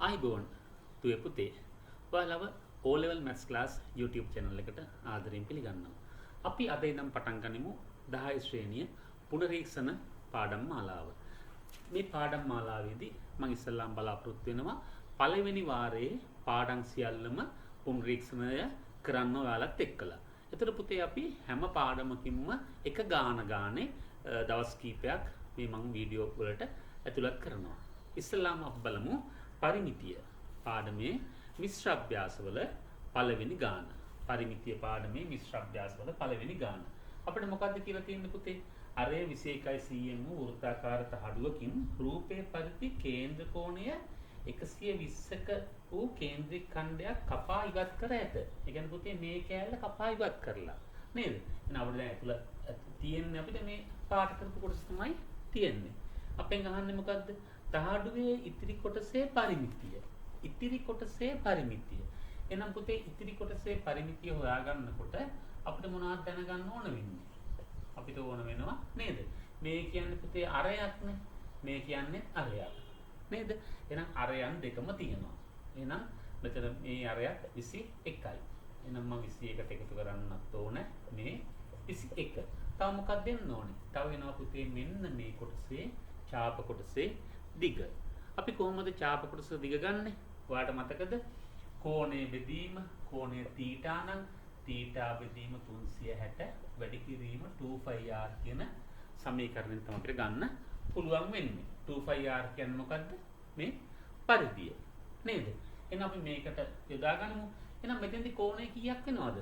ආයිබෝන් දුවේ පුතේ ඔයාලව O level maths class YouTube channel එකට ආදරයෙන් පිළිගන්නවා. අපි අද ඉඳන් පටන් ගනිමු 10 ශ්‍රේණිය පුනරීක්ෂණ පාඩම් මාලාව. මේ පාඩම් මාලාවේදී මම ඉස්සෙල්ලාම බලාපොරොත්තු වෙනවා පළවෙනි වාරයේ පාඩම් සියල්ලම පුනරීක්ෂණය කරන්න ඔයාලත් එක්කලා. එතකොට පුතේ අපි හැම පාඩමකින්ම එක ගානේ දවස් කීපයක් මේ මම වීඩියෝ වලට ඇතුළත් කරනවා. ඉස්සෙල්ලාම අපි බලමු පරිමිතිය පාඩමේ මිශ්‍ර අභ්‍යාසවල පළවෙනි ගාන. පරිමිතිය පාඩමේ මිශ්‍ර අභ්‍යාසවල පළවෙනි ගාන. අපිට මොකද්ද කියලා තියෙන්නේ පුතේ? අරය 21 cm වූ වෘත්තාකාර තහඩුවකින් රූපයේ පරිදි කේන්ද්‍ර කෝණය 120ක වූ කේන්ද්‍රික ඛණ්ඩයක් කපා ඉවත් කර ඇත. ඒ කියන්නේ පුතේ මේ කෑල්ල කපා ඉවත් කරලා නේද? එහෙනම් අපිට දැන් ඇතුළ තියෙන්නේ අපිට මේ පාට කරපු කොටස තමයි තියෙන්නේ. අපෙන් අහන්නේ මොකද්ද? තහඩුවේ ඉතිරි කොටසේ පරිමිතිය. ඉතිරි කොටසේ පරිමිතිය. එහෙනම් පුතේ ඉතිරි කොටසේ පරිමිතිය හොයාගන්නකොට අපිට මොනවද දැනගන්න ඕන වෙන්නේ? අපිට ඕන වෙනවා නේද? මේ කියන්නේ පුතේ අරයක්නේ. මේ කියන්නේ අරයක්. නේද? එහෙනම් අරයන් දෙකම තියෙනවා. එහෙනම් මෙතන මේ අරයත් 21යි. එහෙනම් මම 21ට එකතු කරන්නත් ඕනේ මේ 21. තව මොකක්ද දෙන්න ඕනේ? තව වෙනවා පුතේ මෙන්න මේ කොටසේ ඡාප කොටසේ දිග. අපි කොහොමද ඡාප කොටස දිග ගන්නෙ? ඔයාලට මතකද? කෝණය බෙදීම කෝණය තීටා නම් තීටා බෙදීම 360 වැඩි කිරීම 2πr කියන සමීකරණයෙන් තමයි අපිට ගන්න පුළුවන් වෙන්නේ. 2πr කියන්නේ මොකද්ද? මේ පරිධිය. නේද? එහෙනම් අපි මේකට යොදා ගනිමු. එහෙනම් මෙතෙන්දී කෝණය කීයක් වෙනවද?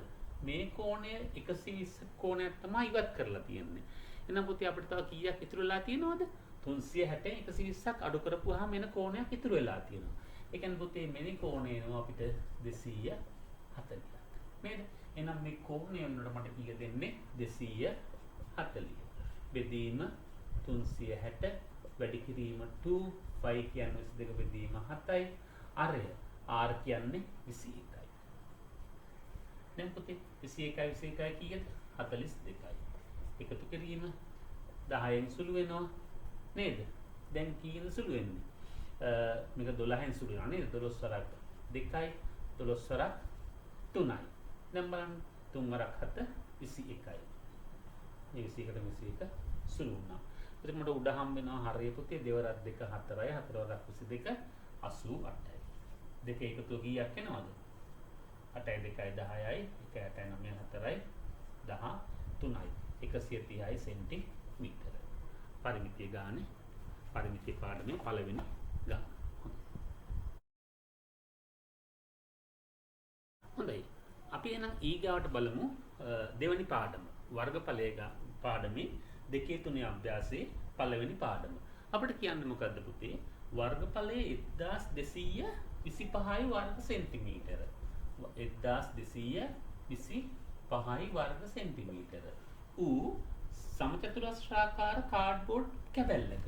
මේ කෝණය 120 කෝණයක් තමයි ඉවත් කරලා තියෙන්නේ. එහෙනම් පුතේ අපිට තව කීයක් ඉතුරු වෙලා තියෙනවද? 360 120ක් අඩු කරපුවාම එන කෝණයක් ඉතුරු වෙලා තියෙනවා. ඒ කියන්නේ පුතේ මෙනි කෝණය එනවා අපිට 240ක්. නේද? එහෙනම් මේ කෝණය වලට මට කීය දෙන්නේ 240. බෙදීම 360 වැඩි කිරීම 2 5 කියන්නේ 22 බෙදීම 7යි. අරය r කියන්නේ 21යි. දැන් පුතේ 21යි 21යි කීයද? 42යි. එකතු කිරීම 10න් සුළු වෙනවා. නේද? දැන් කීයද සුළු වෙන්නේ? මේක 12න් සුළු වෙනවා නේද? 12 වරක් 2යි 12 වරක් 3යි. දැන් බලන්න 3 වරක් 7 21යි. මේ 21ට 21 සුළු වුණා. එතකොට මට උඩ හම් වෙනවා හරිය පුතේ 2 වරක් 2 4යි 4 වරක් 22 88යි. දෙක එකතු කීයක් වෙනවද? 8යි 2යි 10යි 1 8යි 9යි 4යි 13යි 130යි සෙන්ටිමීටර. පරිමිතිය ගානේ පරිමිතිය පාඩමේ පළවෙනි ගාන. හොඳයි. අපි එහෙනම් ඊගාවට බලමු දෙවෙනි පාඩම. වර්ගඵලයේ පාඩමේ 2 3 අභ්‍යාසයේ පළවෙනි පාඩම. අපිට කියන්නේ මොකද්ද පුතේ? වර්ගඵලයේ 1225යි වර්ග සෙන්ටිමීටර. 1225යි වර්ග සෙන්ටිමීටර. ඌ සමචතුරස්‍රාකාර කාඩ්බෝඩ් කැබැල්ලක.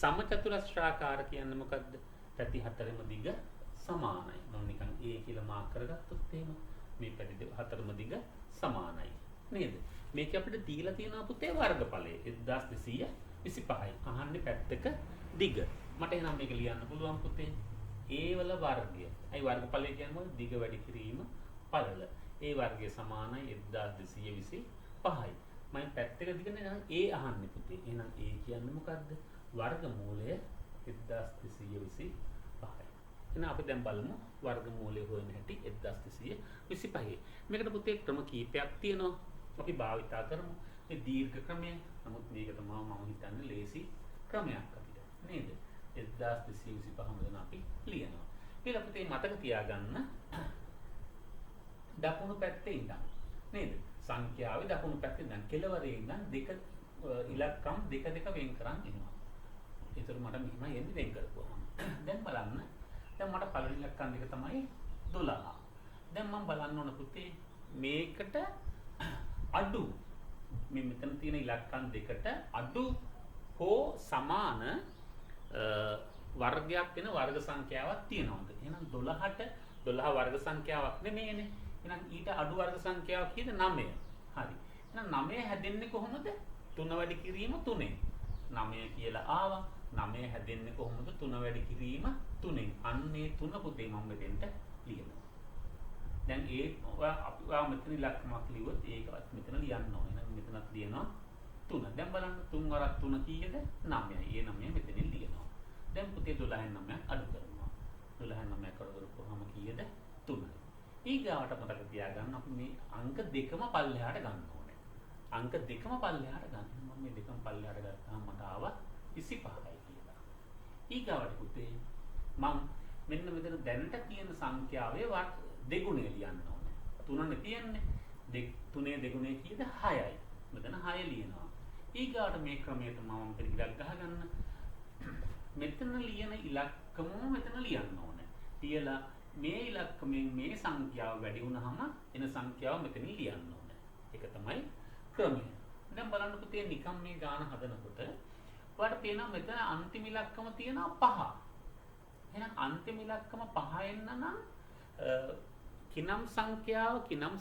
සමචතුරස්‍රාකාර කියන්නේ මොකද්ද? පැති හතරෙම දිග සමානයි. මම නිකන් A කියලා මාක් කරගත්තොත් එහෙම මේ පැති හතරම දිග සමානයි. නේද? මේක අපිට දීලා තියෙනවා පුතේ වර්ගඵලය 1225යි. අහන්නේ පැත්තක දිග. මට එහෙනම් මේක ලියන්න පුළුවන් පුතේ A වල වර්ගය. අයි වර්ගඵලය කියන්නේ මොකද? දිග වැඩි කිරීම පළල. A වර්ගය සමානයි 1225යි. මම පැත්තක දිගනේ නම් A අහන්නේ පුතේ. එහෙනම් A කියන්නේ මොකද්ද? වර්ගමූලය 1225යි. එහෙනම් අපි දැන් බලමු වර්ගමූලය හොයන හැටි 1225. මේකට පුතේ ක්‍රම කීපයක් තියෙනවා. අපි භාවිතා කරමු. මේ දීර්ඝ ක්‍රමය. නමුත් මේක තමයි මම හිතන්නේ ලේසි ක්‍රමයක් අපිට. නේද? 1225ම දැන් අපි ලියනවා. ඊළඟ පුතේ මතක තියාගන්න දකුණු පැත්තේ ඉඳන් නේද? සංඛ්‍යාවේ දකුණු පැත්තේ ඉඳන් කෙළවරේ ඉඳන් දෙක ඉලක්කම් දෙක වෙන් කරන් එනවා. ඒතර මට මෙහිම එන්නේ වෙන් කරපුවාම. දැන් බලන්න. දැන් මට පළවෙනි ඉලක්කම් දෙක තමයි 12. දැන් මම බලන්න ඕන පුතේ මේකට අඩු මේ මෙතන තියෙන ඉලක්කම් දෙකට අඩු හෝ සමාන වර්ගයක් වෙන වර්ග සංඛ්‍යාවක් තියෙනවද? එහෙනම් 12ට 12 වර්ග සංඛ්‍යාවක් නෙමෙයිනේ. එහෙනම් ඊට අඩු වර්ග සංඛ්‍යාවක් කීයද? 9. හරි. එහෙනම් 9 හැදෙන්නේ කොහොමද? 3 වැඩි කිරීම 3. 9 කියලා ආවා. 9 හැදෙන්නේ කොහොමද? 3 වැඩි කිරීම 3න් අන්නේ 3 පුතේ මම මෙතෙන්ට ලියනවා. දැන් ඒ ඔයා මෙතන ඉලක්කමක් ලියුවොත් ඒකවත් මෙතන ලියන්න ඕනේ. එහෙනම් මෙතනත් ලියනවා 3. දැන් බලන්න 3 වරක් 3 කීයද? 9යි. ඒ 9 මෙතනින් ලියනවා. දැන් පුතේ 12න් 9ක් අඩු කරනවා. 12න් 9ක් අඩු කරපුවාම කීයද? 3යි. ඊගාවට මතක තියාගන්න අපි මේ අංක දෙකම පල්ලෙහාට ගන්න ඕනේ. අංක දෙකම පල්ලෙහාට ගන්න. මම මේ දෙකම පල්ලෙහාට ගත්තාම මට ආවා 25යි කියලා. ඊගාවට පුතේ මම මෙන්න මෙතන දැනට තියෙන සංඛ්‍යාවේ දෙගුණය ලියන්න ඕනේ. 3නේ තියෙන්නේ. 3 දෙගුණය කීයද? 6යි. මෙතන 6 ලියනවා. ඊගාට මේ ක්‍රමයට මම පිළිගක් ගහගන්න. මෙතන ලියන ඉලක්කම මෙතන ලියන්න ඕනේ. තියලා මේ ඉලක්කමෙන් මේ සංඛ්‍යාව වැඩි වුණාම එන සංඛ්‍යාව මෙතන ලියන්න ඕනේ. ඒක තමයි ක්‍රමය. දැන් බලන්න පුතේ නිකම් මේ ගාන හදනකොට ඔයාලට පේනවා මෙතන අන්තිම ඉලක්කම තියෙනවා 5. එහෙනම් අන්තිම ඉලක්කම 5 එන්න නම් කිනම්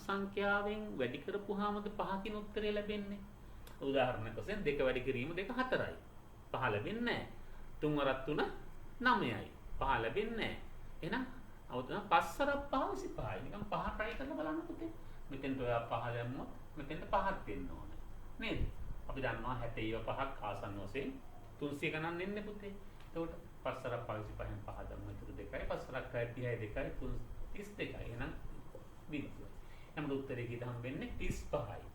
සංඛ්‍යාවෙන් වැඩි කරපුවාමද 5කින් උත්තරය ලැබෙන්නේ. උදාහරණයක් වශයෙන් 2 වැඩි කිරීම 2 4යි. 5 ලැබෙන්නේ නැහැ. 3 වරක් 3 9යි. 5 ලැබෙන්නේ නැහැ. එහෙනම් අවුතන 5 වරක් 5 25යි. නිකන් 5 try කරලා බලන්න පුතේ. මෙතෙන්ට ඔයා 5 දැම්මොත් මෙතෙන්ට 5ක් දෙන්න ඕනේ. නේද? අපි දන්නවා 60 5ක් ආසන්න වශයෙන් 300 ගණන් එන්නේ පුතේ. එතකොට 5 වරක් 5 25න් 5 දැම්ම එතකොට 2යි 5 වරක් 30යි 2යි 32යි. එහෙනම් බිඳුවයි. එතකොට උත්තරේ කීයද හම්බෙන්නේ 35යි.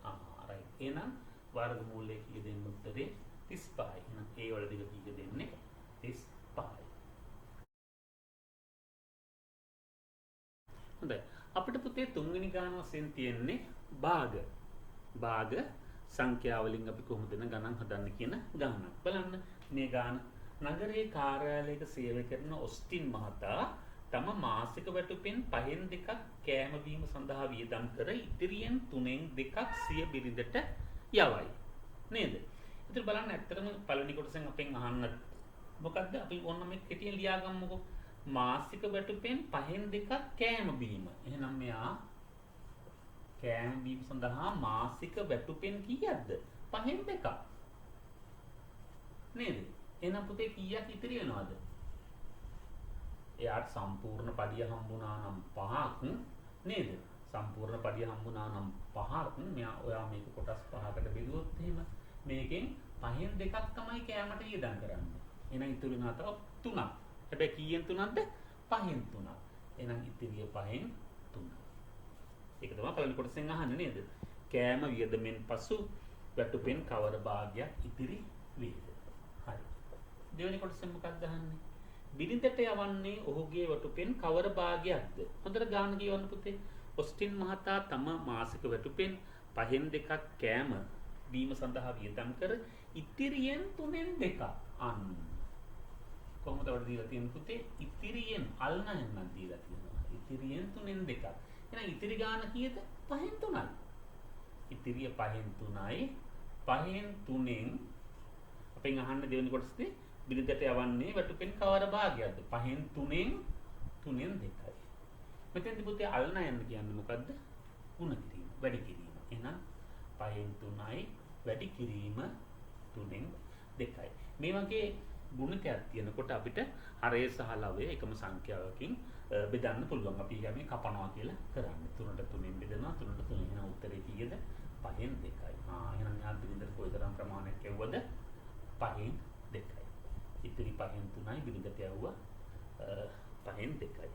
රයිට්. එහෙනම් වර්ගමූලයේ කීය දෙන්න උත්තරේ 35යි. එහෙනම් ඒ වල දෙක කීය දෙන්නේ 35යි. හොඳයි. අපිට පුතේ තුන්වෙනි ගාන වශයෙන් තියෙන්නේ භාග සංඛ්‍යා වලින් අපි කොහොමද ගණන් හදන්නේ කියන ගානක්. බලන්න මේ ගාන නගරයේ කාර්යාලයක සේවය කරන ඔස්ටින් මහතා තම මාසික වැටුපෙන් 5න් 2ක් කෑම බීම සඳහා වියදම් කර ඉදිරියෙන් 3න් 2ක් සිය බිරිඳට යවයි. නේද? ඉතින් බලන්න ඇත්තටම පළවෙනි කොටසෙන් අපෙන් අහන්න මොකද්ද? අපි ඕන්න මේ කෙටියෙන් ලියාගමුකෝ. මාසික වැටුපෙන් 5න් 2ක් කෑම බීම. එහෙනම් මෙයා කෑම බීම සඳහා මාසික වැටුපෙන් කීයක්ද? 5න් 2ක්. නේද? එහෙනම් පුතේ කීයක් ඉතිරි වෙනවද? එයාට සම්පූර්ණ පඩිය හම්බුණා නම් 5ක් නේද? සම්පූර්ණ පඩිය හම්බුණා නම් 5ක්. ඔයා මේක කොටස් 5කට බෙදුවොත් එහෙම මේකෙන් 5න් 2ක් තමයි කෑමට වියදම් කරන්නේ. එහෙනම් ඉතුරු වෙනවා තව 3ක්. හැබැයි කීයෙන් 3ක්ද? 5න් 3ක්. එහෙනම් ඉතිරිය 5න් 3. ඒක තමයි පළවෙනි කොටසෙන් අහන්නේ නේද? කෑම වියදමෙන් පසු වැටුපෙන් කවර භාගයක් ඉතිරි වේද? හරි. දෙවෙනි කොටසෙන් මොකක්ද අහන්නේ? බිරිඳට යවන්නේ ඔහුගේ වැටුපෙන් කවර භාගයක්ද? හොඳට ගාන කියවන්න පුතේ. ඔස්ටින් මහතා තම මාසික වැටුපෙන් 5න් 2ක් කෑම බීම සඳහා වියදම් කර ඉතිරියෙන් 3න් 2ක්. අන්න කොහොමද වල දීලා තියෙන්නේ පුතේ? ඉතිරියෙන් අල්නයන්නම් දීලා තියෙනවා. ඉතිරියෙන් 3න් 2ක්. එහෙනම් ඉතිරි ගාන කීයද? 5න් 3යි. ඉතිරිය 5න් 3යි. 5න් 3න් අපෙන් අහන්න දෙවෙනි කොටසදී බිරිඳට යවන්නේ වැටුපෙන් කවර භාගයක්ද? 5න් 3න් 3න් 2යි. මෙතෙන්දී පුතේ අල්නයන් කියන්නේ මොකද්ද? ගුණ කිරීම, වැඩි කිරීම. එහෙනම් 5න් 3යි වැඩි කිරීම 3න් 2යි. මේ වගේ ගුණකයක් තියෙනකොට අපිට හරය සහ ලවය එකම සංඛ්‍යාවකින් බෙදන්න පුළුවන්. අපි කියන්නේ කපනවා කියලා කරන්නේ. 3ට 3ෙන් බෙදනවා. 3ට 3 එහෙනම් උත්තරේ කීයද? 5න් 2යි. එහෙනම් යා බිරිඳට කොයිතරම් ප්‍රමාණයක් යවුවද? 5න් 2යි. ඉතිරි 5න් 3යි බිරිඳට යවුවා 5න් 2යි.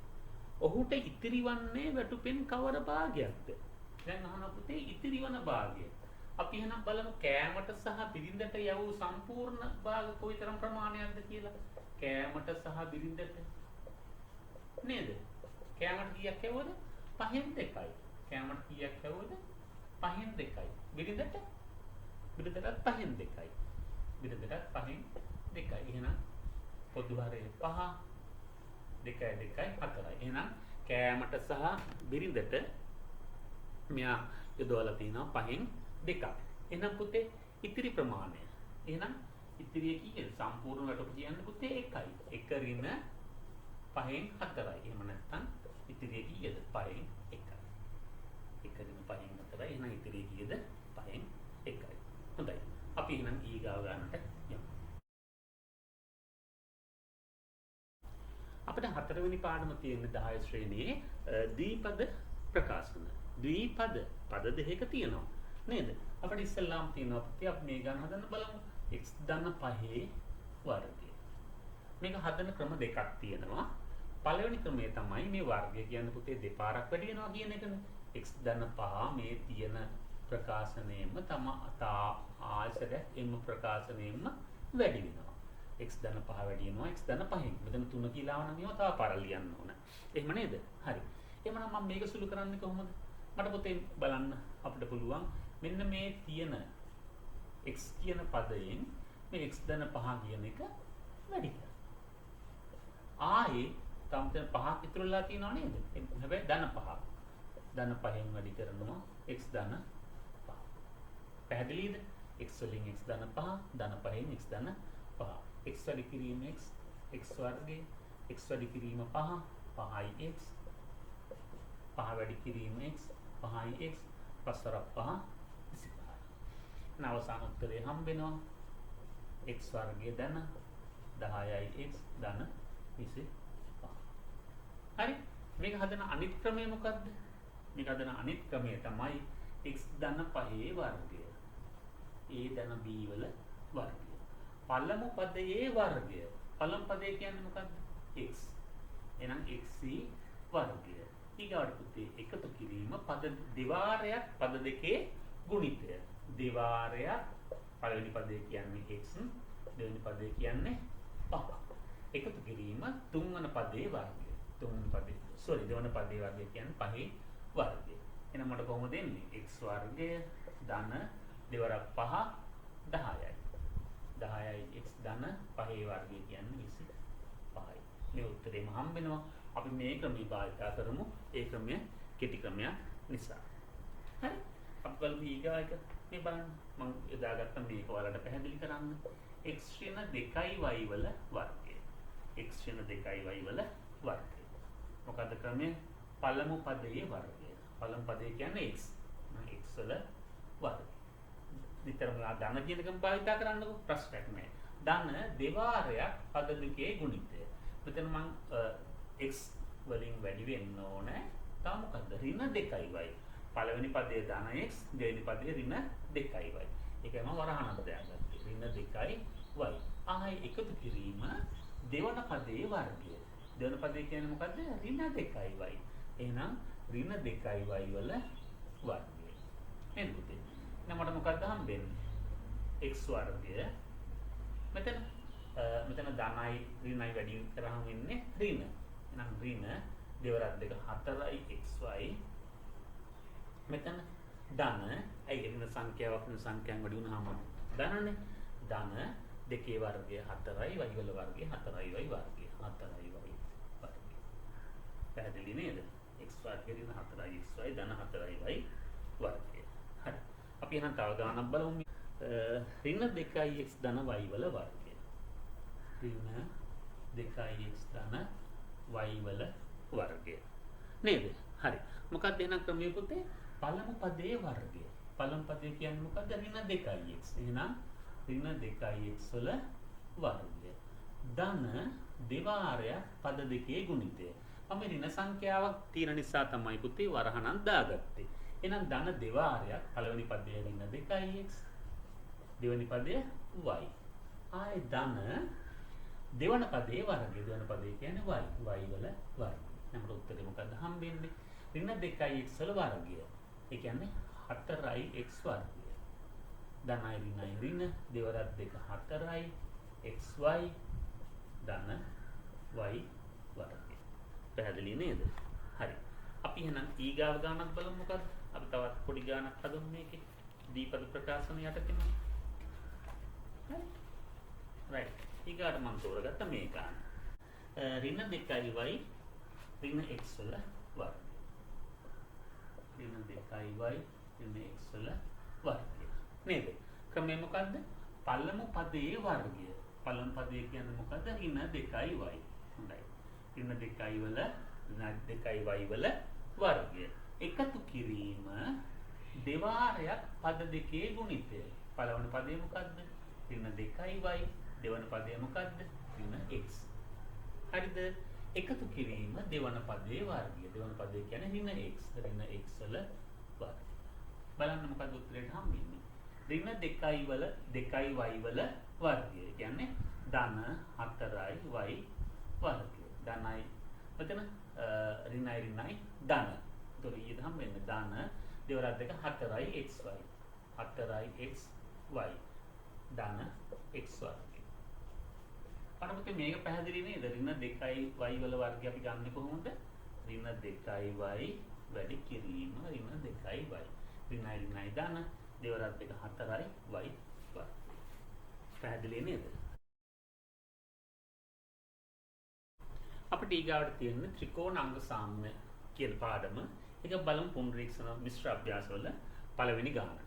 ඔහුට ඉතිරි වන්නේ වැටුපෙන් කවර භාගයක්ද? දැන් අහන පුතේ ඉතිරි වන භාගය. අපි එහෙනම් බලමු කෑමට සහ බිරිඳට යවූ සම්පූර්ණ භාග කොයිතරම් ප්‍රමාණයක්ද කියලා. කෑමට සහ බිරිඳට නේද? කෑමට කීයක් යවුවද? 5න් 2යි. කෑමට කීයක් යවුවද? 5න් 2යි. බිරිඳටත් 5න් 2යි. බිරිඳටත් 5න් 2යි. එහෙනම් පොදු හරය 5 2යි 4යි. එහෙනම් කෑමට සහ බිරිඳට මෙයා යොදවලා තිනවා 5න් 2ක්. එහෙනම් පුතේ ඉතිරි ප්‍රමාණය. එහෙනම් ඉතිරිය කීයද? සම්පූර්ණ වැටුප කියන්නේ පුතේ 1යි. 1 ඍණ 5න් 4යි. එහෙම නැත්නම් ඉතිරිය කීයද? 5න් 1යි. 1 ඍණ 5න් 4යි. එහෙනම් ඉතිරිය කීයද? 5න් 1යි. හොඳයි. අපි එහෙනම් ඊගාව ගන්නට යමු. අපිට පළවෙනි පාඩම තියෙන්නේ 10 ශ්‍රේණියේ ද්විපද ප්‍රකාශන. ද්විපද පද දෙකක තියෙනවා. නේද? අපිට ඉස්සෙල්ලාම තියෙනවා පුතේ අපි මේ ගන්න හදන්න බලමු. x ධන 5 වර්ගය. මේක හදන ක්‍රම දෙකක් තියෙනවා. පළවෙනි ක්‍රමය තමයි මේ වර්ගය කියන්නේ පුතේ දෙපාරක් වැඩි වෙනවා කියන එකනේ. x ධන 5 මේ තියෙන ප්‍රකාශනයෙන්ම ආයතනය එම ප්‍රකාශනයෙන්ම වැඩි වෙනවා. x ධන 5 වැඩි වෙනවා x ධන 5න්. මෙතන 3 කියලා වුණා මේවා තව පාර ලියන්න ඕන. එහෙම නේද? හරි. එහෙනම් මම මේක සුළු කරන්නේ කොහොමද? මට පුතේ බලන්න අපිට පුළුවන් මෙන්න මේ තියෙන x කියන පදයෙන් මේ x ධන 5 කියන එක වැඩි කරන්න. ආයේ තමතන 5ක් ඉතුරුලා තියෙනවා නේද? හැබැයි ධන 5ක්. ධන 5න් වැඩි කරනවා x ධන 5. පැහැදිලිද? x වලින් x ධන 5, ධන 5න් x ධන 5. x වැඩි කිරීම x වර්ගය, x වැඩි කිරීම 5, 5යි x. 5 වැඩි කිරීම x, 5යි x, 5 වරක් 5 25. අවසාන උත්තරේ හම්බ වෙනවා x වර්ගය ධන 10යි x ධන 25. හරි. මේක හදන අනිත් ක්‍රමය මොකද්ද? මේක හදන අනිත් ක්‍රමය තමයි x ධන 5 වර්ගය. a ධන b වල වර්ගය. පළමු පදයේ වර්ගය. පළමු පදේ කියන්නේ මොකද්ද? x. එහෙනම් x වර්ගය. ඊගාට පුතේ එකතු කිරීම පද දෙවාරයක් පද දෙකේ ගුණිතය. දෙවාරයක් පළවෙනි පදේ කියන්නේ x, දෙවෙනි පදේ කියන්නේ 5. එකතු කිරීම තුන්වන පදේ වර්ගය. දෙවන පදේ වර්ගය කියන්නේ 5 වර්ගය. එහෙනම් මට කොහොමද එන්නේ? x වර්ගය ධන දෙවරක් 5 10යි. 10යි x ධන 5 වර්ගය කියන්නේ 25යි. මේ උත්තරේම හම්බ වෙනවා. අපි මේ ක්‍රමී භාවිත කරමු. ඒ ක්‍රමය කෙටි ක්‍රමයක් නිසා. හරි. අපි බලමු ඊගා එක. මේ බලන්න. මම යොදාගත්ත මේක ඔයාලට පැහැදිලි කරන්න. x ශ්‍රේණ 2y වල වර්ගය. x ශ්‍රේණ 2y වල වර්ගය. මොකද්ද ක්‍රමය? පළමු පදයේ වර්ගය. පළමු පදේ කියන්නේ x. x වල වර්ගය. විතරම ධන කියන එකම භාවිත කරන්නකො ප්‍රශ්නයක් නෑ. ධන දෙවාරයක් පද දෙකේ ගුණිතය. මෙතන මම x වලින් වැඩි වෙන්න ඕනේ. තව මොකද්ද? ඍණ 2y. පළවෙනි පදයේ ධන x, දෙවෙනි පදයේ ඍණ 2y. ඒකම වරහණක් දාගත්තා. ඍණ 2y. ආයි එකතු කිරීම දෙවන පදයේ වර්ගය. දෙවන පදේ කියන්නේ මොකද්ද? ඍණ 2y. එහෙනම් ඍණ 2y වල වර්ගය. නේද පුතේ? එහෙනම් මට මොකක්ද හම්බෙන්නේ? x වර්ගය. මෙතන ධනයි ඍණයි වැඩි කරාම ඉන්නේ ඍණ. එහෙනම් ඍණ දෙවරක් දෙක 4යි xy. මෙතන ධන ඇයි ඍණ සංඛ්‍යාවක් ඍණ සංඛ්‍යාවෙන් වැඩි වුණාම ධනනේ. ධන දෙකේ වර්ගය 4යි y වල වර්ගය 4යි y වර්ගය 4යි y වර්ගය. පැහැදිලි නේද? x වර්ගය ඍණ 4යි xy ධන 4යි y වර්ගය. හරි. අපි එහෙනම් තව ගානක් බලමු. ඍණ 2යි x ධන y වල වර්ගය. ඍණ 2යි x ධන y වල වර්ගය. නේද? හරි. මොකක්ද එහෙනම් ක්‍රමය පුතේ? පළමු පදයේ වර්ගය. පළමු පදේ කියන්නේ මොකද්ද? ඍණ 2ix. එහෙනම් ඍණ 2ix වල වර්ගය. ධන දෙවාරයක් පද දෙකේ ගුණිතය. මම ඍණ සංඛ්‍යාවක් තියෙන නිසා තමයි පුතේ වරහණක් දාගත්තේ. එහෙනම් ධන දෙවාරයක් පළවෙනි පදයේ ඍණ 2ix. දෙවෙනි පදයේ y. ආයේ ධන දෙවන පදයේ වර්ගය. දෙවන පදේ කියන්නේ y. y වල වර්ගය. නමුත් උත්තරේ මොකද්ද හම්බෙන්නේ? ඍණ 2ix වල වර්ගය. ඒ කියන්නේ 4ix වර්ගය. ධනයි ඍණයි ඍණ දෙවරක් දෙක 4යි xy ධන y වර්ගය. පැහැදිලි නේද? හරි. අපි එහෙනම් ඊගාව ගානක් බලමු මොකද්ද? අපි තවත් පොඩි ගානක් හදමු මේකේ. දීපද ප්‍රකාශන යටතේම. හරි. රයිට්. ඊගාට මම තෝරගත්ත මේ ගාන. ඍණ 2y ඍණ x වල වර්ගය. ඍණ 2y ඍණ x වල වර්ගය. නේද? ක්‍රමය මොකද්ද? පළමු පදයේ වර්ගය. පළමු පදේ කියන්නේ මොකද්ද? ඍණ 2y. හොඳයි. ඍණ 2y වල ඍණ 2y වල වර්ගය. එකතු කිරීම දෙවාරයක් පද දෙකේ ගුණිතය. පළවෙනි පදේ මොකද්ද? ඍණ 2y. දෙවන පදේ මොකද්ද? ඍණ x. හරිද? එකතු කිරීම දෙවන පදයේ වර්ගය. දෙවන පදේ කියන්නේ ඍණ x. ඍණ x වල වර්ගය. බලන්න මොකද උත්තරේට හම්බෙන්නේ. ඍණ 2y වල 2y වල වර්ගය. කියන්නේ ධන 4y වර්ගය. ධනයි මෙතන ඍණයි ඍණයි ධන. ඒතකොට ඊට හම්බෙන්නේ ධන දෙවරක් දෙක 4y xy. 4y xy ධන x වර්ගය. අරමුත් මේක පැහැදිලි නේද? ඍණ 2y වල වර්ගය අපි ගන්නෙ කොහොමද? ඍණ 2y වැඩි කිරීම ඍණ 2y. ඍණයි ඍණයි ධන දෙවරක් දෙක 4y වර්ගය. පැහැදිලි නේද? අපිට ඊගාවට තියෙන්නේ ත්‍රිකෝණ අංග සාම්‍ය කියන පාඩම. ඒක බලමු පුනරීක්ෂණ මිශ්‍ර අභ්‍යාසවල පළවෙනි ගාන.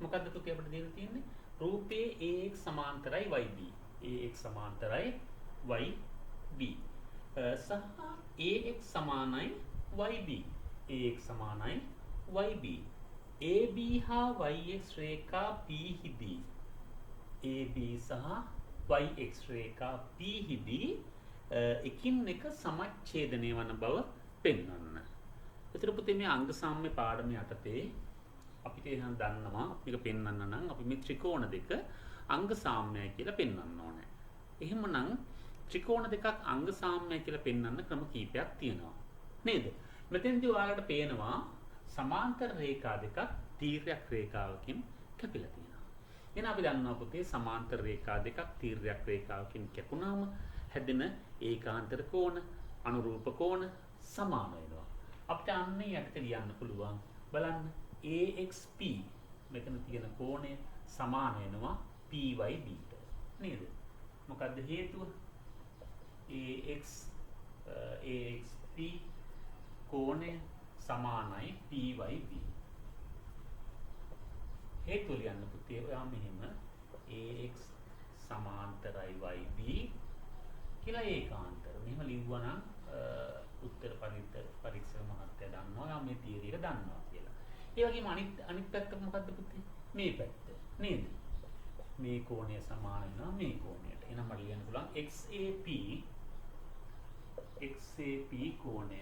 මොකද්ද පුතේ අපිට දෙන්න තියෙන්නේ? රූපයේ AX සමාන්තරයි YB. AX සමාන්තරයි YB. සහ AX සමානයි YB. AX සමානයි YB. AB හා YX රේඛා P හිදී. AB සහ YX රේඛා P හිදී එකින් එක සමච්ඡේදනය වන බව පෙන්වන්න. එතකොට පුතේ මේ අංග සාම්‍ය පාඩම යටතේ අපිට එහෙනම් දන්නවා මේක පෙන්වන්න නම් අපි මේ ත්‍රිකෝණ දෙක අංග සාම්‍යයි කියලා පෙන්වන්න ඕනේ. එහෙමනම් ත්‍රිකෝණ දෙකක් අංග සාම්‍යයි කියලා පෙන්වන්න ක්‍රම කීපයක් තියෙනවා. නේද? මෙතෙන්දී ඔයාලට පේනවා සමාන්තර රේඛා දෙකක් තීර්යක් රේඛාවකින් කැපිලා තියෙනවා. එහෙනම් අපි දන්නවා පුතේ සමාන්තර රේඛා දෙකක් තීර්යක් රේඛාවකින් කැපුණාම හැදෙන ඒකාන්තර කෝණ අනුරූප කෝණ සමාන වෙනවා. අපිට අන්නේ යටතේ ලියන්න පුළුවන්. බලන්න AXP මෙතන තියෙන කෝණය සමාන වෙනවා PYB ට. නේද? මොකද්ද හේතුව? AXP කෝණය සමානයි PYB. හේතුව ලියන්න පුතේ ඔයා මෙහෙම AX සමාන්තරයි YB කියලා ඒකාන්තර. මෙහෙම ලිව්වා නම් උත්තර පරීක්ෂක මහත්තයා දන්නවා ඔයා මේ තියරි එක දන්නවා කියලා. ඒ වගේම අනිත් පැත්ත මොකද්ද පුතේ? මේ පැත්ත. නේද? මේ කෝණය සමාන වෙනවා මේ කෝණයට. එහෙනම් මට ලියන්න පුළුවන් XAP කෝණය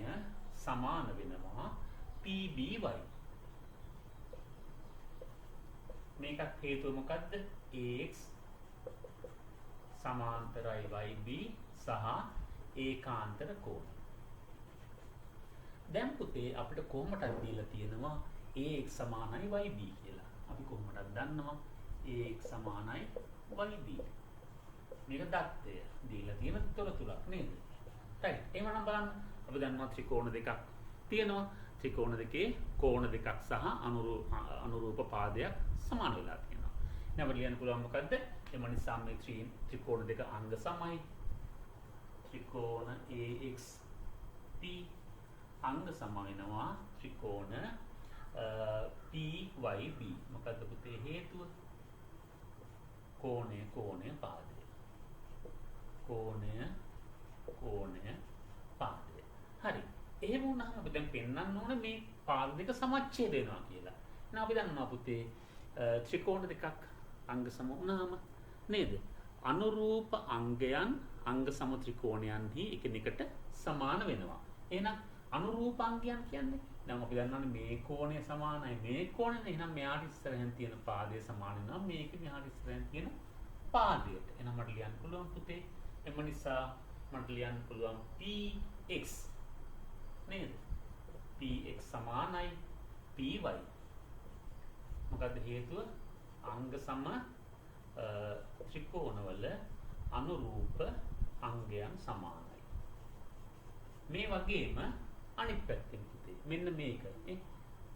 සමාන වෙනවා PBY. මේකත් හේතුව මොකද්ද? AX සමාන්තරයි YB සහ ඒකාන්තර කෝණ. දැන් පුතේ අපිට කොහොමදක් දීලා තියෙනවා AX සමානයි YB කියලා. අපි කොහොමදක් දන්නවා AX සමානයි YB. මේක දත්තය දීලා තියෙන තොරතුරක් නේද? right. එහෙනම් බලන්න අපි දන්නවා ත්‍රිකෝණ දෙකක් තියෙනවා. ත්‍රිකෝණ දෙකේ කෝණ දෙකක් සහ අනුරූප පාදයක් සමාන වෙලා තියෙනවා. දැන් අපිට ලියන්න පුළුවන් මොකද්ද? එම නිසා මේ ත්‍රිකෝණ දෙක අංග සමයි. ත්‍රිකෝණ AXP අංග සම වෙනවා ත්‍රිකෝණ PYB. මොකද්ද පුතේ හේතුව? කෝණය පාදය. කෝණය පාදය. හරි. එහෙම වුණාම අපි දැන් පෙන්වන්න ඕනේ මේ පාද දෙක සමච්ඡේද වෙනවා කියලා. එහෙනම් අපි දන්නවා පුතේ ත්‍රිකෝණ දෙකක් අංග සම වුණාම නේද? අනුරූප අංගයන් අංග සම ත්‍රිකෝණයන්හි එකිනෙකට සමාන වෙනවා. එහෙනම් අනුරූප අංගයන් කියන්නේ දැන් අපි දන්නවානේ මේ කෝණය සමානයි මේ කෝණය. එහෙනම් මෙයාට ඉස්සරහින් තියෙන පාදය සමාන වෙනවා මේක මෙයාට ඉස්සරහින් තියෙන පාදයට. එහෙනම් මට ලියන්න පුළුවන් පුතේ එම නිසා මට ලියන්න පුළුවන් PX නේද? PX සමානයි PY. මොකද්ද හේතුව? අංග සම ත්‍රිකෝණවල අනුරූප අංගයන් සමානයි. මේ වගේම අනිත් පැත්තෙන් පුතේ මෙන්න මේක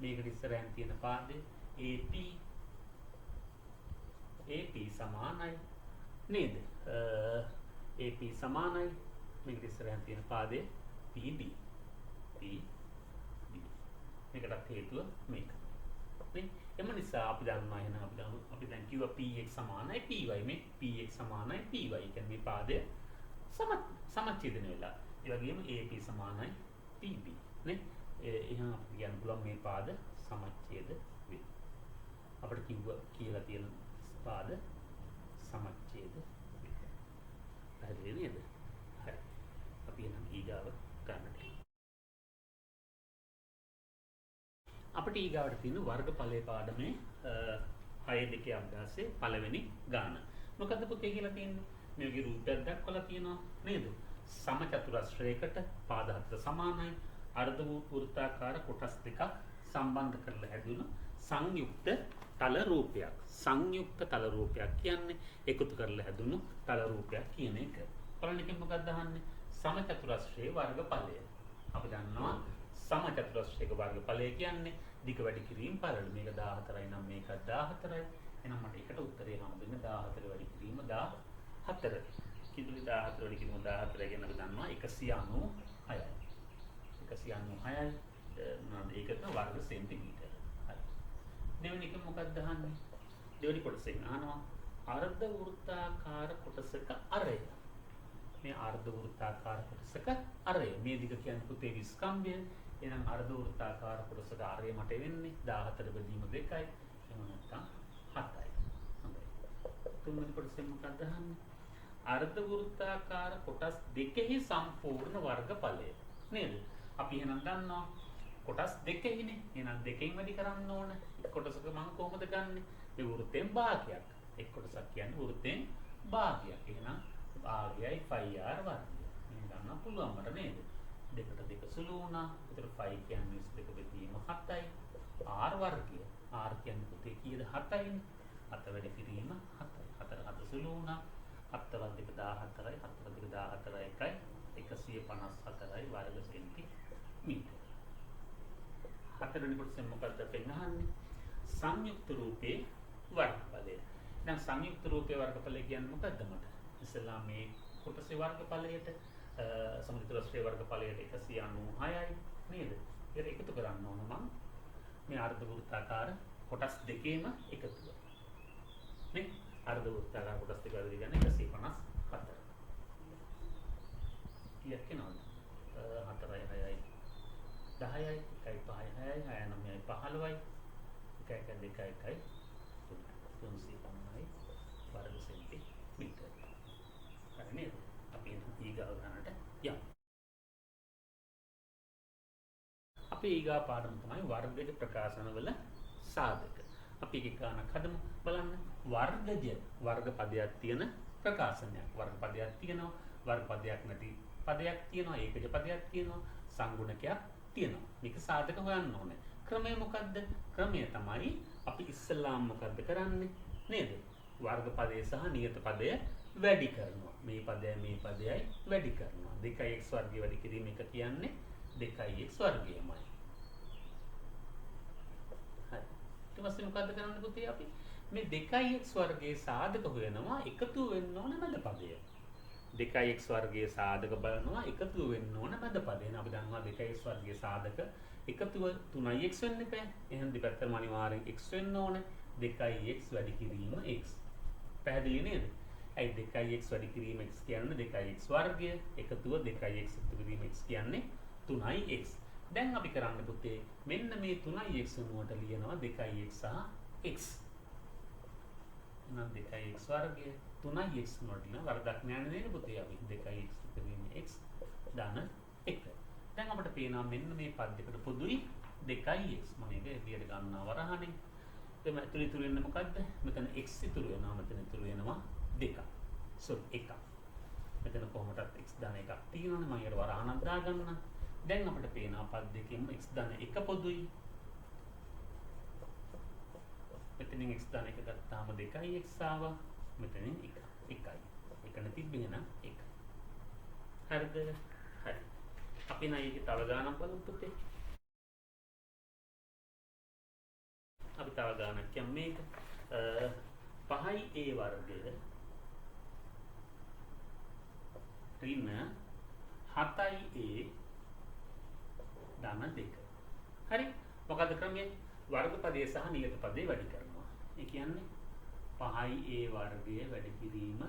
මේකට ඉස්සරහින් තියෙන පාදය AP සමානයි නේද? AP සමානයි මේකට ඉස්සරහින් තියෙන පාදය PB. මේකටත් හේතුව මේක. එම නිසා අපි දන්නවා එහෙනම් අපි දැන් කිව්වා PX සමානයි PY. මේ PX සමානයි PY කියන්නේ මේ පාදය සමච්ඡේදන වෙලා. ඒ වගේම AP සමානයි PB නේ. එහෙනම් අපි කියන්න පුළුවන් මේ පාද සමච්ඡේද වේ. අපිට කියලා තියෙන පාද සමච්ඡේද වේ. පැහැදිලි නේද? හරි. අපි එහෙනම් ඊගාව ගන්නට. අපිට ඊගාවට තියෙන වර්ගඵලයේ පාඩමේ 6 අභ්‍යාසයේ පළවෙනි ගාන. මොකද්ද පුතේ කියලා තියෙන්නේ? මේකේ රූපයක් දක්වලා තියෙනවා නේද? සමචතුරස්‍රයකට පාද හතර සමානයි. අර්ධ වෘත්තාකාර කොටස් දෙකක් සම්බන්ධ කරලා හැදුණු සංයුක්ත තල රූපයක්. සංයුක්ත තල රූපයක් කියන්නේ එකතු කරලා හැදුණු තල රූපයක් කියන එක. බලන්න ඉතින් මොකක්ද අහන්නේ? සමචතුරස්‍රයේ වර්ගඵලය. අපි දන්නවා සමචතුරස්‍රයක වර්ගඵලය කියන්නේ දිග වැඩි කිරීම පළල. මේක 14යි නම් මේක 14යි. එහෙනම් මට එකට උත්තරේ හම්බෙන්නේ 14 වැඩි කිරීම 14. කිදුලි 14 වැඩි කිරීම 14 කියන අපි දන්නවා 196යි. 196යි මොනවාද ඒකට වර්ග සෙන්ටිමීටර. හරි. දෙවෙනි එක මොකක්ද අහන්නේ? දෙවෙනි කොටසෙන් අහනවා අර්ධ වෘත්තාකාර කොටසක අරය. මේ අර්ධ වෘත්තාකාර කොටසක අරය. මේ දිග කියන්නේ පුතේ විස්කම්භය. එහෙනම් අර්ධ වෘත්තාකාර කොටසක අරය මට වෙන්නේ 14 බෙදීම 2යි. එහෙම නැත්නම් 7යි. හොඳයි. තුන්වෙනි කොටසෙන් මොකක්ද අහන්නේ? අර්ධ වෘත්තාකාර කොටස් දෙකෙහි සම්පූර්ණ වර්ගඵලය. නේද? අපි එහෙනම් දන්නවා කොටස් දෙකෙහිනේ. එහෙනම් දෙකෙන් වැඩි කරන්න ඕන. එක් කොටසක මම කොහොමද ගන්නෙ? මේ වෘත්තෙන් භාගයක්. එක් කොටසක් කියන්නේ වෘත්තෙන් භාගයක්. එහෙනම් භාගයයි πr වර්ගය. මේ ගන්න පුළුවන් මට නේද? දෙකට දෙක සුළු වුණා. ඒතර π කියන්නේ 22 බෙදීම 7යි. r වර්ගය. r කියන්නේ පුතේ කීයද? 7යිනේ. 7 වැඩි කිරීම 7යි. 4 7 සුළු වුණා. 7 වත් දෙක 14යි. 4 වත් දෙක 14යි 1යි. 154යි වර්ග සෙන්ටිමීටර. හතරවෙනි කොටසෙන් මොකක්ද පෙන්නන්නේ? සංයුක්ත රූපේ වර්ගඵලය. දැන් සංයුක්ත රූපේ වර්ගඵලය කියන්නේ මොකක්ද මට? ඉස්සෙල්ලා මේ කොටසේ වර්ගඵලයට සමචතුරස්‍රයේ වර්ගඵලයට 196යි නේද? ඒක එකතු කරන්න ඕන මම. මේ අර්ධ වෘත්තාකාර කොටස් දෙකේම එකතුව. නේ? අර්ධ වෘත්තාකාර කොටස් දෙක වලදී ගන්න 154. කීයක් වෙනවද? 4යි 6යි 10යි 1යි 5යි 6යි 6යි 9යි 15යි 1යි 2යි 1යි 350යි වර්ග සෙන්ටිමීටර. හරි නේද? අපි ඊගාව ගන්නට යමු. අපි ඊගා පාඩම තමයි වර්ගජ ප්‍රකාශනවල සාධක. අපි එක ගානක් හදමු. බලන්න වර්ගජ වර්ග පදයක් තියෙන ප්‍රකාශනයක්. වර්ග පදයක් තියෙනවා. වර්ග පදයක් නැති පදයක් තියෙනවා. ඒකජ පදයක් තියෙනවා. සංගුණකයක් තියෙනවා. මේක සාධක හොයන්න ඕනේ. ක්‍රමය මොකද්ද? ක්‍රමය තමයි අපි ඉස්සෙල්ලාම මොකද්ද කරන්නේ? නේද? වර්ග පදයේ සහ නියත පදය වැඩි කරනවා. මේ පදයයි වැඩි කරනවා. 2x වර්ගය වැඩි කිරීම එක කියන්නේ 2x වර්ගයමයි. හරි. ඊට පස්සේ මොකද්ද කරන්න පුතේ අපි? මේ 2x වර්ගයේ සාධක හොයනවා එකතු වෙන්න ඕන මැද පදය. 2x වර්ගයේ සාධක බලනවා එකතු වෙන්න ඕන මැද පදය. අපි දන්නවා 2x වර්ගයේ සාධක එකතුව 3x වෙන්න බෑ. එහෙනම් දෙපැත්තම අනිවාර්යෙන් x වෙන්න ඕනේ. 2x වැඩි කිරීම x. පැහැදිලි නේද? ඇයි 2x වැඩි කිරීම x කියන්නේ 2x වර්ගය. එකතුව 2x එකතු කිරීම x කියන්නේ 3x. දැන් අපි කරන්න පුතේ මෙන්න මේ 3x වෙනුවට ලියනවා 2x සහ x. එහෙනම් 2x වර්ගය 3x වෙනුවට ලියන වර්ගයක් නෑ නේද පුතේ අපි 2x එකතු කිරීම x දාන 1. දැන් අපිට පේනවා මෙන්න මේ පද දෙකට පොදුයි 2x. මම ඒක එළියට ගන්නවා වරහනේ. එතන ඉතුරු වෙන්නේ මොකද්ද? මෙතන x ඉතුරු වෙනවා. මෙතන ඉතුරු වෙනවා 2. සෝරි 1. මෙතන කොහොමදත් x දාන එකක් තියෙනවනේ. මම ඒකට වරහනක් දාගන්න. දැන් අපිට පේනවා පද දෙකෙන්ම x දාන 1 පොදුයි. මෙතනින් x දාන 1 ගත්තාම 2x ආවා. මෙතනින් 1යි. එකනේ තිබ්බේ නේද? 1. හරිද? හරි. අපි නයි තව ගානක් බලමු පුතේ. අපි තව ගානක් කියමු මේක 5a වර්ගය ඍණ 7a ධන 2. හරි. මොකද ක්‍රමය? වර්ග පදයේ සහ නියත පදයේ වැඩි කරනවා. ඒ කියන්නේ 5a වර්ගය වැඩි කිරීම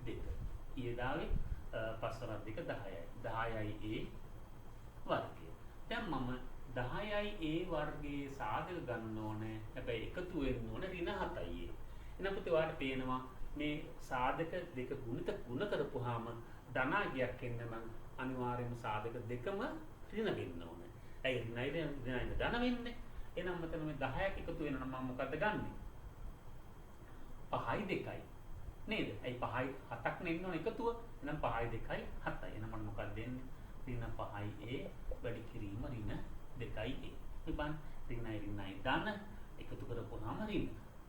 2. ඊදාවේ 5 වරක් 2 10යි. 10යි a වර්ගය. දැන් මම 10යි a වර්ගයේ සාධක ගන්න ඕනේ. හැබැයි එකතු වෙන්න ඕනේ ඍණ 7යි a. එහෙනම් පුතේ ඔයාලට පේනවා මේ සාධක දෙක ගුණ කරපුවාම ධනාගයක් එන්න නම් අනිවාර්යයෙන්ම සාධක දෙකම ඍණ වෙන්න ඕනේ. ඇයි ඍණයි ධන වෙන්නේ? එහෙනම් මෙතන මේ 10ක් එකතු වෙනවා නම් මම මොකද්ද ගන්නෙ? 5යි 2යි. නේද? ඇයි 5යි 7ක් නෙන්න ඕන එකතුව. එහෙනම් 5යි 2යි 7යි. එහෙනම් මම මොකක්ද දෙන්නේ? ඍණ 5යි a වැඩි කිරීම ඍණ 2යි a. මේ බලන්න ඍණයි ධන එකතු කරපුවාම ඍණ.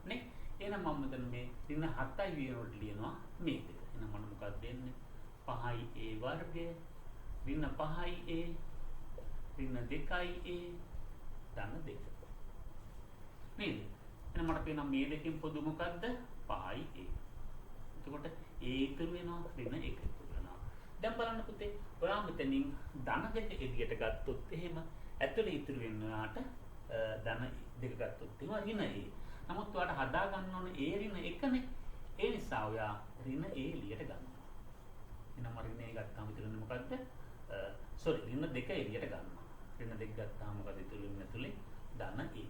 නේ? එහෙනම් මම මෙතන මේ ඍණ 7යි විනෝඩ ලියනවා මේ දෙක. එහෙනම් මම මොකක්ද දෙන්නේ? 5යි a වර්ගය ඍණ 5යි a ඍණ 2යි a ධන 2. නේද? එහෙනම් මට පේනවා මේ දෙකෙන් පොදු මොකද්ද? 5යි a. එතකොට a ඉතුරු වෙනවා ඍණ 1 ඉතුරු වෙනවා. දැන් බලන්න පුතේ ඔයා මෙතනින් ධන දෙක එළියට ගත්තොත් එහෙම ඇතුලේ ඉතුරු වෙනාට ධන දෙක ගත්තොත් එහෙම ඍණ a. නමුත් ඔයාලට හදා ගන්න ඕනේ a ඍණ 1නේ. ඒ නිසා ඔයා ඍණ a එළියට ගන්නවා. එහෙනම් ඍණ a ගත්තාම ඉතුරු වෙන්නේ මොකද්ද? ඍණ 2 එළියට ගන්නවා. ඍණ 2 ගත්තාම මොකද ඉතුරු වෙන්නේ ඇතුලේ? ධන a නේ.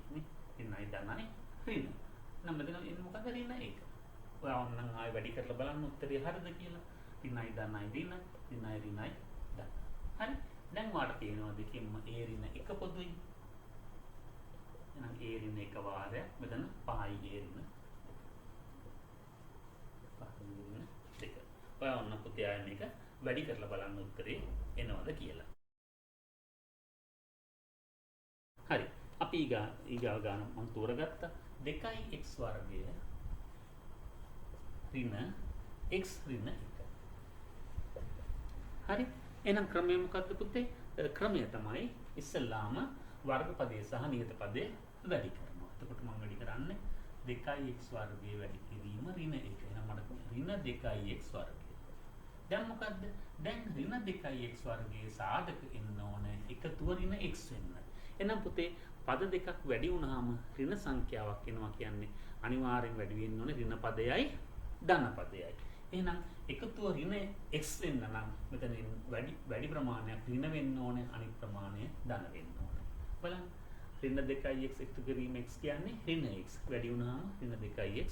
ඍණයි ධනයි ඍණ. නම් මෙතන එන්නේ මොකද්ද? ඍණ 1. ඔයා ඔන්නම් ආයෙ වැඩි කරලා බලන්න උත්තරේ හරිද කියලා. ඍණයි ධනයි ඍණ, ඍණයි ඍණයි ධන. හරි. දැන් ඔයාලට පේනවා දෙකෙන්ම a ඍණ 1 පොදුයි. එහෙනම් a ඍණ 1 වාරයක් මෙතන 5යි a ඍණ 2. ඔයා ඔන්න පුතේ ආයෙ මේක වැඩි කරලා බලන්න උත්තරේ එනවද කියලා. හරි. අපි ඊගාව ගන්න මම තෝරගත්තා 2x වර්ගය ඍණ x ඍණ 1. හරි. එහෙනම් ක්‍රමය මොකද්ද පුතේ? ක්‍රමය තමයි ඉස්සෙල්ලාම වර්ගපදයේ සහ නියත පදයේ වැඩි කරනවා. එතකොට මම වැඩි කරන්නේ 2x වර්ගය වැඩි කිරීම ඍණ 1. එහෙනම් මට ඍණ 2x වර්ගය. දැන් මොකද්ද? දැන් ඍණ 2x වර්ගයේ සාධක එන්න ඕනේ එකතුව ඍණ x වෙන්න. එහෙනම් පුතේ පද දෙකක් වැඩි වුණාම ඍණ සංඛ්‍යාවක් එනවා කියන්නේ අනිවාර්යෙන් වැඩි වෙන්න ඕනේ ඍණ පදයයි ධන පදයයි. එහෙනම් එකතුව ඍණ x වෙන්න නම් මෙතනින් වැඩි ප්‍රමාණයක් ඍණ වෙන්න ඕනේ අනිත් ප්‍රමාණය ධන වෙන්න ඕනේ. බලන්න ඍණ 2x එකතු කිරීම x කියන්නේ ඍණ x වැඩි වුණාම ඍණ 2x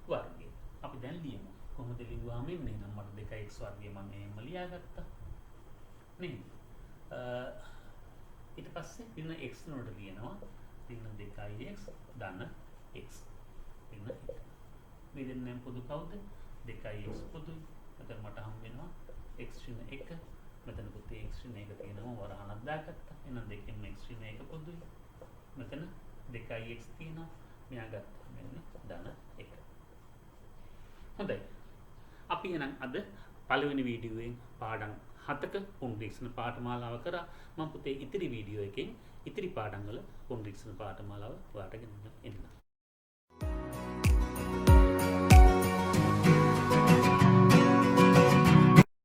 වර්ගය. අපි දැන් ලියමු. කොහොමද ලියුවාම එන්නේ? නම් මට 2x වර්ගය මම එහෙම ලියාගත්තා. නේද? ඊට පස්සේ ඍණ x නෝට ලියනවා ඍණ 2x ධන x ඍණ 1. මේ දෙන්නෙන් පොදු කවුද? 2x පොදුයි. එතන මට හම් වෙනවා x ඍණ 1. මෙතන පුතේ x ඍණ 1 තියෙනවා වරහණක් දාගත්තා. එහෙනම් දෙකෙන්ම x ඍණ 1 පොදුයි. මෙතන 2x තියෙනවා. මෙයා ගත්තා මෙන්න ධන 1. හොඳයි. අපි එහෙනම් අද පළවෙනි වීඩියෝයෙන් පාඩම් 7ක පුනරීක්ෂණ පාඨමාලාව කරා. මම පුතේ ඉතිරි වීඩියෝ එකෙන් ඉතිරි පාඩම් වල පුනරීක්ෂණ පාඨමාලාව ඔයාලට ගෙනන්න එන්නම්.